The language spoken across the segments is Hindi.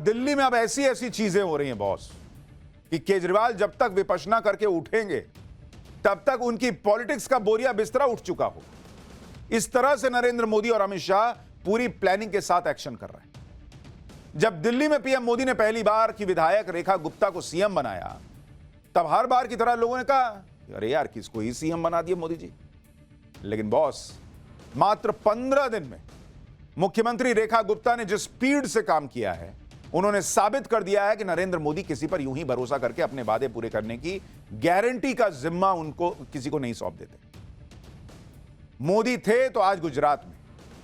दिल्ली में अब ऐसी ऐसी चीजें हो रही हैं बॉस कि केजरीवाल जब तक विपश्यना करके उठेंगे तब तक उनकी पॉलिटिक्स का बोरिया बिस्तरा उठ चुका हो। इस तरह से नरेंद्र मोदी और अमित शाह पूरी प्लानिंग के साथ एक्शन कर रहे हैं। जब दिल्ली में पीएम मोदी ने पहली बार की विधायक रेखा गुप्ता को सीएम बनाया, तब हर बार की तरह लोगों ने कहा अरे यार किसको ही सीएम बना दिए मोदी जी। लेकिन बॉस, मात्र 15 दिन में मुख्यमंत्री रेखा गुप्ता ने जिस स्पीड से काम किया है, उन्होंने साबित कर दिया है कि नरेंद्र मोदी किसी पर यूं ही भरोसा करके अपने वादे पूरे करने की गारंटी का जिम्मा उनको किसी को नहीं सौंप देते। मोदी थे तो आज गुजरात में,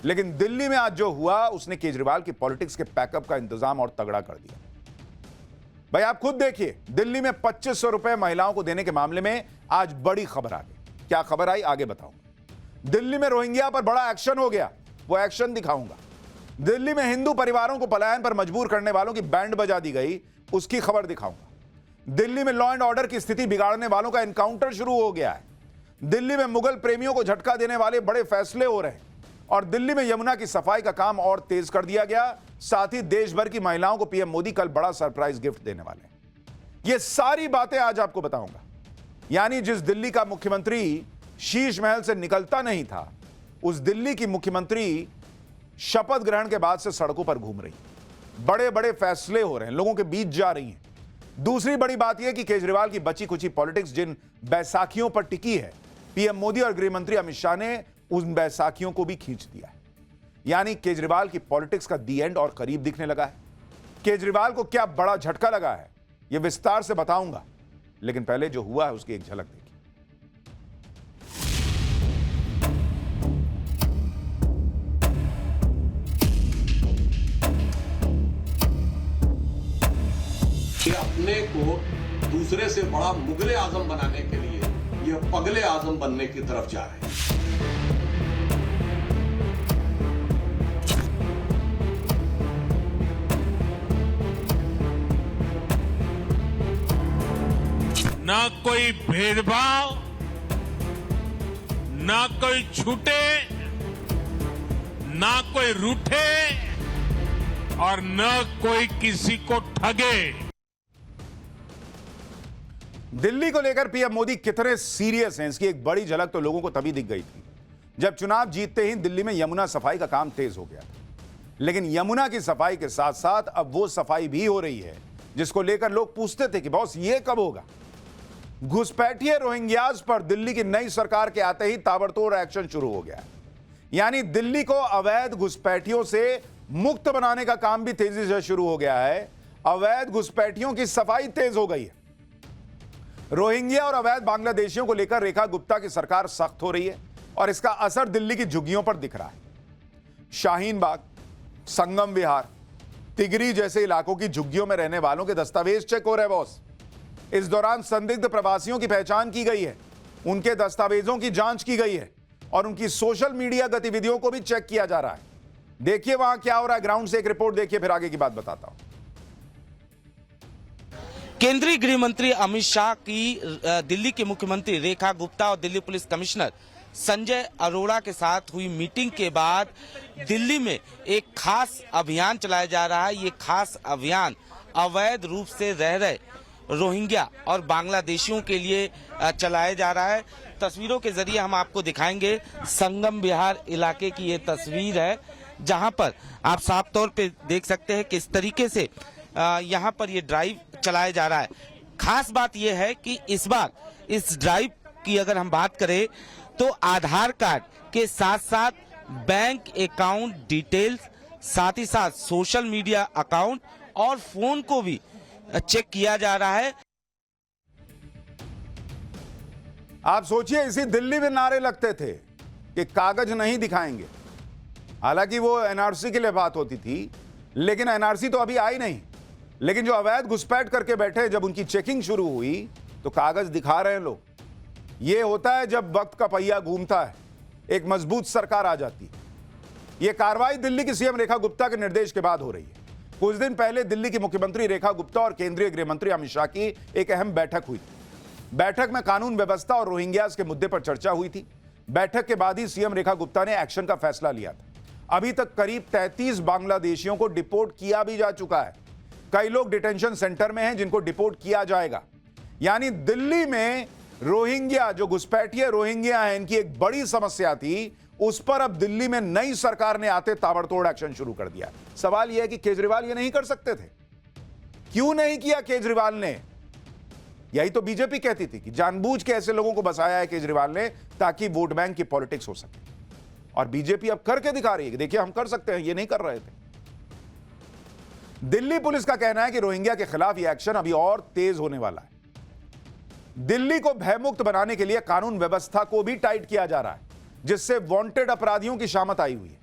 लेकिन दिल्ली में आज जो हुआ उसने केजरीवाल की पॉलिटिक्स के पैकअप का इंतजाम और तगड़ा कर दिया। भाई आप खुद देखिए, दिल्ली में 2500 रुपए महिलाओं को देने के मामले में आज बड़ी खबर आ गई। क्या खबर आई आगे बताऊंगा। दिल्ली में रोहिंग्या पर बड़ा एक्शन हो गया, वो एक्शन दिखाऊंगा। दिल्ली में हिंदू परिवारों को पलायन पर मजबूर करने वालों की बैंड बजा दी गई, उसकी खबर दिखाऊंगा। दिल्ली में लॉ एंड ऑर्डर की स्थिति बिगाड़ने वालों का एनकाउंटर शुरू हो गया है। दिल्ली में मुगल प्रेमियों को झटका देने वाले बड़े फैसले हो रहे हैं। और दिल्ली में यमुना की सफाई का काम और तेज कर दिया गया। साथ ही देश भर की महिलाओं को पीएम मोदी कल बड़ा सरप्राइज गिफ्ट देने वाले हैं। ये सारी बातें आज आपको बताऊंगा। यानी जिस दिल्ली का मुख्यमंत्री शीश महल से निकलता नहीं था, उस दिल्ली की मुख्यमंत्री शपथ ग्रहण के बाद से सड़कों पर घूम रही, बड़े बड़े फैसले हो रहे हैं, लोगों के बीच जा रही हैं। दूसरी बड़ी बात यह कि केजरीवाल की बची कुची पॉलिटिक्स जिन बैसाखियों पर टिकी है, पीएम मोदी और गृह मंत्री अमित शाह ने उन बैसाखियों को भी खींच दिया है। यानी केजरीवाल की पॉलिटिक्स का दी एंड और करीब दिखने लगा है। केजरीवाल को क्या बड़ा झटका लगा है, यह विस्तार से बताऊंगा, लेकिन पहले जो हुआ है उसकी एक झलक देखिए। कि अपने को दूसरे से बड़ा मुगले आजम बनाने के लिए ये पगले आजम बनने की तरफ जा रहे हैं। ना कोई भेदभाव, ना कोई छूटे, ना कोई रूठे और न कोई किसी को ठगे। दिल्ली को लेकर पीएम मोदी कितने सीरियस हैं, इसकी एक बड़ी झलक तो लोगों को तभी दिख गई थी जब चुनाव जीतते ही दिल्ली में यमुना सफाई का काम तेज हो गया। लेकिन यमुना की सफाई के साथ साथ अब वो सफाई भी हो रही है जिसको लेकर लोग पूछते थे कि बॉस ये कब होगा। घुसपैठिए रोहिंग्याज पर दिल्ली की नई सरकार के आते ही ताबड़तोड़ एक्शन शुरू हो गया। यानी दिल्ली को अवैध घुसपैठियों से मुक्त बनाने का काम भी तेजी से शुरू हो गया है। अवैध घुसपैठियों की सफाई तेज हो गई है। रोहिंग्या और अवैध बांग्लादेशियों को लेकर रेखा गुप्ता की सरकार सख्त हो रही है और इसका असर दिल्ली की झुग्गियों पर दिख रहा है। शाहीन बाग, संगम विहार, तिगरी जैसे इलाकों की झुग्गियों में रहने वालों के दस्तावेज चेक हो रहे हैं बॉस। इस दौरान संदिग्ध प्रवासियों की पहचान की गई है, उनके दस्तावेजों की जांच की गई है और उनकी सोशल मीडिया गतिविधियों को भी चेक किया जा रहा है। देखिए वहां क्या हो रहा है, ग्राउंड से एक रिपोर्ट देखिए, फिर आगे की बात बताता हूं। केंद्रीय गृह मंत्री अमित शाह की दिल्ली के मुख्यमंत्री रेखा गुप्ता और दिल्ली पुलिस कमिश्नर संजय अरोड़ा के साथ हुई मीटिंग के बाद दिल्ली में एक खास अभियान चलाया जा रहा है। ये खास अभियान अवैध रूप से रह रहे रोहिंग्या और बांग्लादेशियों के लिए चलाया जा रहा है। तस्वीरों के जरिए हम आपको दिखाएंगे। संगम विहार इलाके की ये तस्वीर है जहां पर आप साफ तौर पे देख सकते हैं किस तरीके से यहाँ पर ये ड्राइव चलाया जा रहा है। खास बात यह है कि इस बार इस ड्राइव की अगर हम बात करें तो आधार कार्ड के साथ साथ बैंक अकाउंट डिटेल्स, साथ ही साथ सोशल मीडिया अकाउंट और फोन को भी चेक किया जा रहा है। आप सोचिए, इसी दिल्ली में नारे लगते थे कि कागज नहीं दिखाएंगे। हालांकि वो एनआरसी के लिए बात होती थी, लेकिन एनआरसी तो अभी आई नहीं। लेकिन जो अवैध घुसपैठ करके बैठे, जब उनकी चेकिंग शुरू हुई तो कागज दिखा रहे हैं लोग। ये होता है जब वक्त का पहिया घूमता है, एक मजबूत सरकार आ जाती है। यह कार्रवाई दिल्ली की सीएम रेखा गुप्ता के निर्देश के बाद हो रही है। कुछ दिन पहले दिल्ली की मुख्यमंत्री रेखा गुप्ता और केंद्रीय गृह मंत्री अमित शाह की एक अहम बैठक हुई थी। बैठक में कानून व्यवस्था और रोहिंग्यास के मुद्दे पर चर्चा हुई थी। बैठक के बाद ही सीएम रेखा गुप्ता ने एक्शन का फैसला लिया था। अभी तक करीब 33 बांग्लादेशियों को डिपोर्ट किया भी जा चुका है। कई लोग डिटेंशन सेंटर में हैं जिनको डिपोर्ट किया जाएगा। यानी दिल्ली में रोहिंग्या, जो घुसपैठिए रोहिंग्या हैं, इनकी एक बड़ी समस्या थी, उस पर अब दिल्ली में नई सरकार ने आते ताबड़तोड़ एक्शन शुरू कर दिया। सवाल यह है कि केजरीवाल ये नहीं कर सकते थे, क्यों नहीं किया केजरीवाल ने? यही तो बीजेपी कहती थी कि जानबूझ के ऐसे लोगों को बसाया है केजरीवाल ने ताकि वोट बैंक की पॉलिटिक्स हो सके, और बीजेपी अब करके दिखा रही है कि देखिए हम कर सकते हैं, ये नहीं कर रहे थे। दिल्ली पुलिस का कहना है कि रोहिंग्या के खिलाफ यह एक्शन अभी और तेज होने वाला है। दिल्ली को भयमुक्त बनाने के लिए कानून व्यवस्था को भी टाइट किया जा रहा है, जिससे वांटेड अपराधियों की शामत आई हुई है।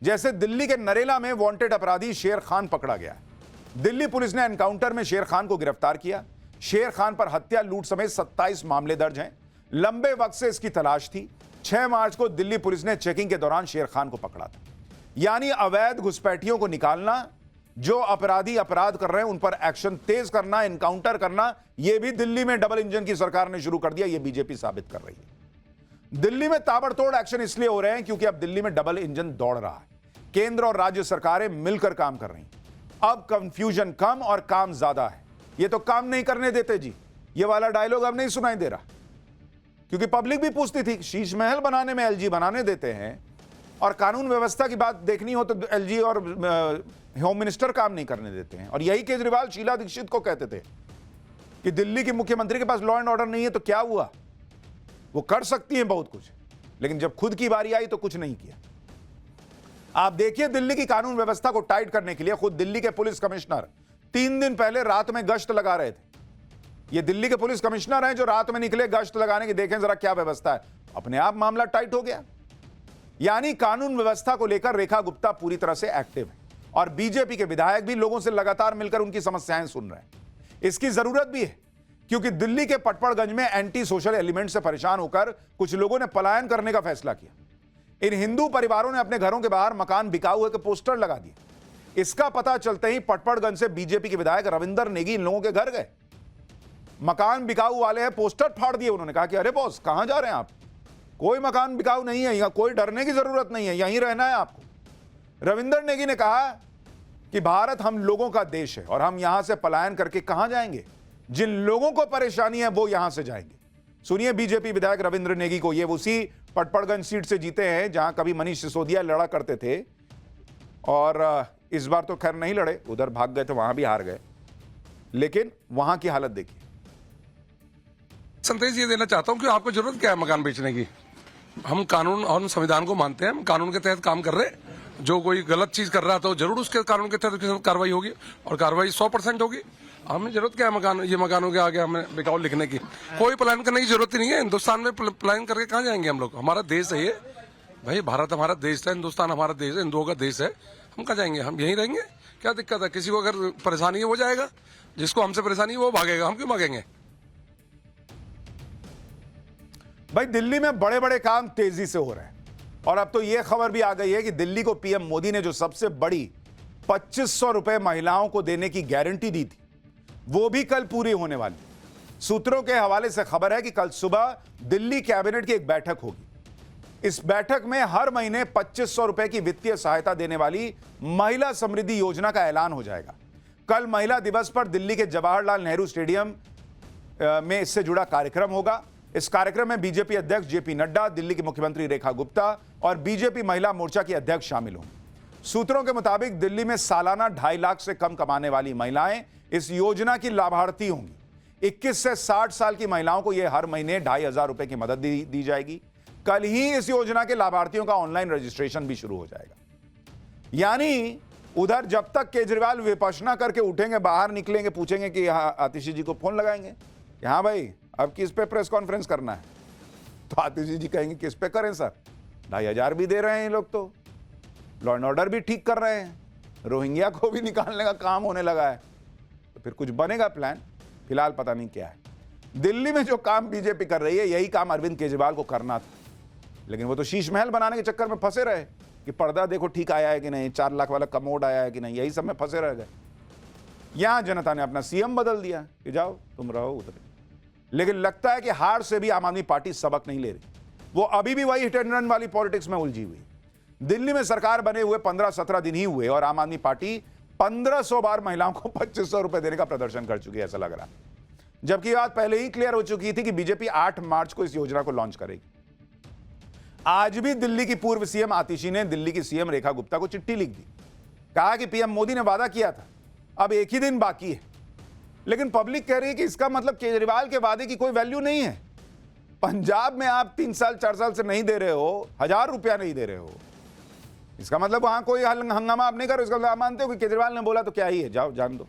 जैसे दिल्ली के नरेला में वांटेड अपराधी शेर खान पकड़ा गया है। दिल्ली पुलिस ने एनकाउंटर में शेर खान को गिरफ्तार किया। शेर खान पर हत्या, लूट समेत 27 मामले दर्ज हैं। लंबे वक्त से इसकी तलाश थी। 6 मार्च को दिल्ली पुलिस ने चेकिंग के दौरान शेर खान को पकड़ा था। यानी अवैध घुसपैठियों को निकालना, जो अपराधी अपराध कर रहे हैं उन पर एक्शन तेज करना, एनकाउंटर करना, यह भी दिल्ली में डबल इंजन की सरकार ने शुरू कर दिया। यह बीजेपी साबित कर रही है। दिल्ली में ताबड़तोड़ एक्शन इसलिए हो रहे हैं क्योंकि अब दिल्ली में डबल इंजन दौड़ रहा है। केंद्र और राज्य सरकारें मिलकर काम कर रही हैं। अब कंफ्यूजन कम और काम ज्यादा है। ये तो काम नहीं करने देते जी, ये वाला डायलॉग अब नहीं सुनाई दे रहा, क्योंकि पब्लिक भी पूछती थी शीश महल बनाने में एलजी बनाने देते हैं, और कानून व्यवस्था की बात देखनी हो तो एलजी और होम मिनिस्टर काम नहीं करने देते हैं। और यही केजरीवाल शीला दीक्षित को कहते थे कि दिल्ली के मुख्यमंत्री के पास लॉ एंड ऑर्डर नहीं है तो क्या हुआ, वो कर सकती हैं बहुत कुछ, लेकिन जब खुद की बारी आई तो कुछ नहीं किया। आप देखिए, दिल्ली की कानून व्यवस्था को टाइट करने के लिए खुद दिल्ली के पुलिस कमिश्नर 3 दिन पहले रात में गश्त लगा रहे थे। ये दिल्ली के पुलिस कमिश्नर हैं जो रात में निकले गश्त लगाने की, देखें जरा क्या व्यवस्था है। अपने आप मामला टाइट हो गया। यानी कानून व्यवस्था को लेकर रेखा गुप्ता पूरी तरह से एक्टिव है, और बीजेपी के विधायक भी लोगों से लगातार मिलकर उनकी समस्याएं सुन रहे हैं। इसकी जरूरत भी है, क्योंकि दिल्ली के पटपड़गंज में एंटी सोशल एलिमेंट से परेशान होकर कुछ लोगों ने पलायन करने का फैसला किया। इन हिंदू परिवारों ने अपने घरों के बाहर मकान बिकाऊ हुए के पोस्टर लगा दिए। इसका पता चलते ही पटपड़गंज से बीजेपी के विधायक रविंदर नेगी इन लोगों के घर गए। मकान बिकाऊ वाले हैं, पोस्टर फाड़ दिए। उन्होंने कहा कि अरे बॉस, कहां जा रहे हैं आप? कोई मकान बिकाऊ नहीं है, यहां कोई डरने की जरूरत नहीं है, यहीं रहना है आपको। रविंदर नेगी ने कहा कि भारत हम लोगों का देश है और हम यहां से पलायन करके कहां जाएंगे? जिन लोगों को परेशानी है वो यहां से जाएंगे। सुनिए बीजेपी विधायक रविंद्र नेगी को। ये उसी पटपड़गंज सीट से जीते हैं जहां कभी मनीष सिसोदिया लड़ा करते थे, और इस बार तो खैर नहीं लड़े, उधर भाग गए थे, वहां भी हार गए। लेकिन वहां की हालत देखिए। संदेश ये देना चाहता हूं कि आपको जरूरत क्या है मकान बेचने की? हम कानून और संविधान को मानते हैं, हम कानून के तहत काम कर रहे हैं। जो कोई गलत चीज कर रहा है तो जरूर उसके कानून के तहत कार्रवाई होगी, और कार्रवाई 100% होगी। हमें जरूरत क्या है मकानों के आगे हमें बिकाऊ लिखने की? कोई प्लान करने की जरूरत ही नहीं है। हिंदुस्तान में प्लान करके कहाँ जाएंगे हम लोग? हमारा देश है ये भाई, भारत हमारा देश है, हिंदुस्तान हमारा देश है, हिंदुओं का देश है। हम कहाँ जाएंगे? हम यहीं रहेंगे। क्या दिक्कत है? किसी को अगर परेशानी है वो जाएगा, जिसको हमसे परेशानी है वो भागेगा। हम क्यों भागेंगे? भाई दिल्ली में बड़े बड़े काम तेजी से हो रहे हैं, और अब तो यह खबर भी आ गई है कि दिल्ली को पीएम मोदी ने जो सबसे बड़ी 2500 रुपए महिलाओं को देने की गारंटी दी थी, वो भी कल पूरी होने वाली। सूत्रों के हवाले से खबर है कि कल सुबह दिल्ली कैबिनेट की एक बैठक होगी। इस बैठक में हर महीने 2500 रुपए की वित्तीय सहायता देने वाली महिला समृद्धि योजना का ऐलान हो जाएगा। कल महिला दिवस पर दिल्ली के जवाहरलाल नेहरू स्टेडियम में इससे जुड़ा कार्यक्रम होगा। इस कार्यक्रम में बीजेपी अध्यक्ष जेपी नड्डा, दिल्ली की मुख्यमंत्री रेखा गुप्ता और बीजेपी महिला मोर्चा की अध्यक्ष शामिल होंगे। सूत्रों के मुताबिक दिल्ली में सालाना 2.5 लाख से कम कमाने वाली महिलाएं इस योजना की लाभार्थी होंगी। 21 से 60 साल की महिलाओं को यह हर महीने 2,500 रुपए की मदद दी जाएगी। कल ही इस योजना के लाभार्थियों का ऑनलाइन रजिस्ट्रेशन भी शुरू हो जाएगा। यानी उधर जब तक केजरीवाल विपश्यना करके उठेंगे, बाहर निकलेंगे, पूछेंगे कि आतिशी जी को फोन लगाएंगे कि हाँ भाई अब किस पे प्रेस कॉन्फ्रेंस करना है, तो आतिशी जी कहेंगे किस पे करें सर, 2,500 भी दे रहे हैं लोग, तो लॉ एंड ऑर्डर भी ठीक कर रहे हैं, रोहिंग्या को भी निकालने का काम होने लगा है, तो फिर कुछ बनेगा प्लान। फिलहाल पता नहीं क्या है। दिल्ली में जो काम बीजेपी कर रही है, यही काम अरविंद केजरीवाल को करना था, लेकिन वो तो शीश महल बनाने के चक्कर में फंसे रहे कि पर्दा देखो ठीक आया है कि नहीं, 4 लाख वाला कमोड आया है कि नहीं, यही सब में फंसे रह गए। यहां जनता ने अपना सीएम बदल दिया कि जाओ तुम रहो उधर। लेकिन लगता है कि हार से भी आम आदमी पार्टी सबक नहीं ले रही, वो अभी भी वही हिट एंड रन वाली पॉलिटिक्स में उलझी हुई। दिल्ली में सरकार बने हुए 15-17 दिन ही हुए और आम आदमी पार्टी 1500 बार महिलाओं को 2500 रुपए देने का प्रदर्शन कर चुकी है, ऐसा लग रहा है। जबकि ये बात पहले ही क्लियर हो चुकी थी कि बीजेपी 8 मार्च को इस योजना को लॉन्च करेगी। आज भी दिल्ली की पूर्व सीएम आतिशी ने दिल्ली की सीएम रेखा गुप्ता को चिट्ठी लिख दी, कहा कि पीएम मोदी ने वादा किया था, अब एक ही दिन बाकी है। लेकिन पब्लिक कह रही है कि इसका मतलब केजरीवाल के वादे की कोई वैल्यू नहीं है। पंजाब में आप 3 साल 4 साल से नहीं दे रहे हो, 1000 रुपया नहीं दे रहे हो, इसका मतलब वहां कोई हंगामा आप नहीं करो। इसका मतलब आप मानते हो कि केजरीवाल ने बोला तो क्या ही है, जाओ जान दो।